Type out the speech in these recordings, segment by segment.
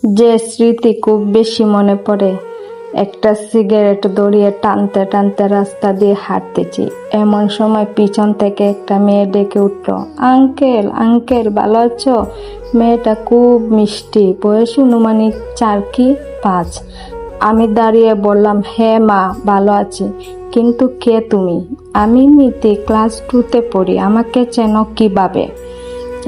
যে স্মৃতি খুব বেশি মনে পড়ে, একটা সিগারেট ধরিয়ে টানতে টানতে রাস্তা দিয়ে হাঁটতেছি, এমন সময় পিছন থেকে একটা মেয়ে ডেকে উঠল, আঙ্কেল আঙ্কেল ভালো আছো? মেয়েটা খুব মিষ্টি, বয়স অনুমানিক 4 কি 5। আমি দাঁড়িয়ে বললাম, হ্যাঁ মা, ভালো আছি। কিন্তু কে তুমি? আমি নিতে ক্লাস 2তে পড়ি, আমাকে চেনো কিভাবে?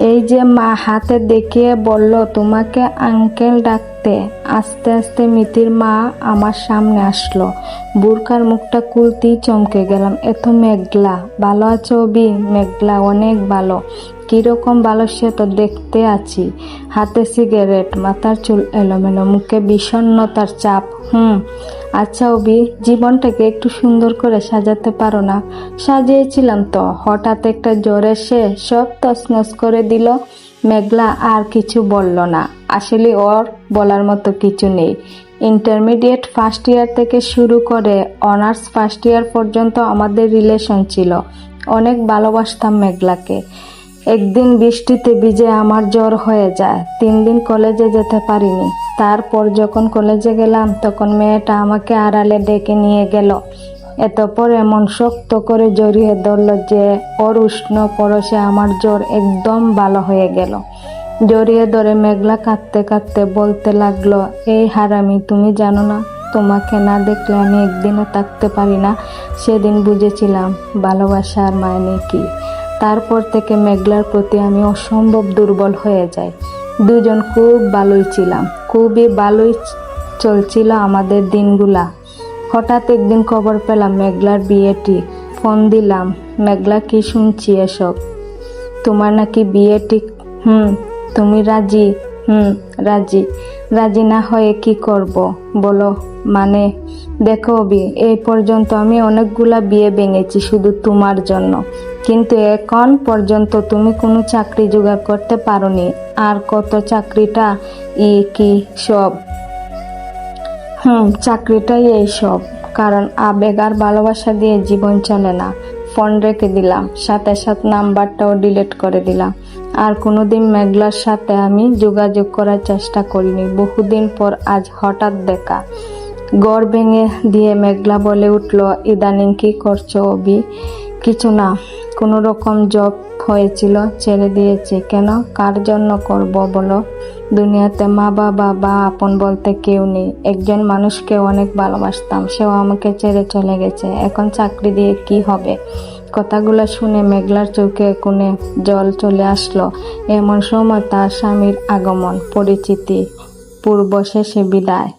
এই যে মা হাতে দেখিয়ে বলল তোমাকে আঙ্কেল ডাকতে। আস্তে আস্তে মিতির মা আমার সামনে আসলো। বুরকার মুখটা খুলতেই চমকে গেলাম, এত মেঘলা। ভালো আছো অবি? মেঘলা অনেক ভালো। কিরকম ভালো সে তো দেখতে আছি। হাতে সিগারেট, মাথার চুল এলোমেলো, মুখে বিষণ্ণতার চাপ। আচ্ছা অবি, জীবনটাকে একটু সুন্দর করে সাজাতে পারো না? সাজিয়েছিলাম তো, হঠাৎ একটা জ্বর এসে সব তছনছ করে দিল। মেঘলা আর কিছু বলল না। আসলে ওর বলার মতো কিছু নেই। ইন্টারমিডিয়েট ফার্স্ট ইয়ার থেকে শুরু করে অনার্স ফার্স্ট ইয়ার পর্যন্ত আমাদের রিলেশন ছিল। অনেক ভালোবাসতাম মেঘলাকে। একদিন বৃষ্টিতে ভিজে আমার জ্বর হয়ে যায়, 3 দিন কলেজে যেতে পারিনি। তারপর যখন কলেজে গেলাম তখন মেয়েটা আমাকে আড়ালে ডেকে নিয়ে গেল। এতপর এমন শক্ত করে জড়িয়ে ধরল যে ওর উষ্ণ পরশে আমার জ্বর একদম ভালো হয়ে গেল। জড়িয়ে ধরে মেঘলা কাঁদতে কাঁদতে বলতে লাগলো, এই হারামি, তুমি জানো না তোমাকে না দেখলে আমি একদিনও থাকতে পারি না। সেদিন বুঝেছিলাম ভালোবাসার মানে কি। তারপর থেকে মেঘলার প্রতি আমি অসম্ভব দুর্বল হয়ে যাই। দুজন খুব ভালোই ছিলাম, খুবই ভালোই চলছিল আমাদের দিনগুলা। হঠাৎ একদিন খবর পেলাম মেঘলার বিয়ে ঠিক। ফোন দিলাম, মেঘলা কি শুনছি এসব? তোমার নাকি বিয়ে ঠিক? তুমি রাজি? রাজি। রাজি না হয়ে কি করব বলো? মানে দেখো অবি, এই পর্যন্ত আমি অনেকগুলা বিয়ে ভেঙেছি শুধু তোমার জন্য, কিন্তু এখন পর্যন্ত তুমি কোনো চাকরি জোগাড় করতে পারোনি। আর কত চাকরিটা কি সব? চাকরিটাই এই সব। কারণ আবেগ আর ভালোবাসা দিয়ে জীবন চলে না। ফোন রেখে দিলাম, সাথে সাথে নাম্বারটাও ডিলিট করে দিলাম। আর কোনোদিন মেঘলার সাথে আমি যোগাযোগ করার চেষ্টা করিনি। বহুদিন পর আজ হঠাৎ দেখা। ঘর ভেঙে দিয়ে মেঘলা বলে উঠল, ইদানিং কি করছো অবি? কিছু না, কোনো রকম জব হয়েছিল, ছেড়ে দিয়েছি। কেন? কার জন্য করব বলো? দুনিয়াতে মা বাবা বা আপন বলতে কেউ নেই। একজন মানুষকে অনেক ভালোবাসতাম, সেও আমাকে ছেড়ে চলে গেছে। এখন চাকরি দিয়ে কি হবে? কথাগুলো শুনে মেঘলার চোখে কোণে জল চলে আসলো। এমন সময় তার স্বামীর আগমন, পরিচিতি, পূর্ব শেষে বিদায়।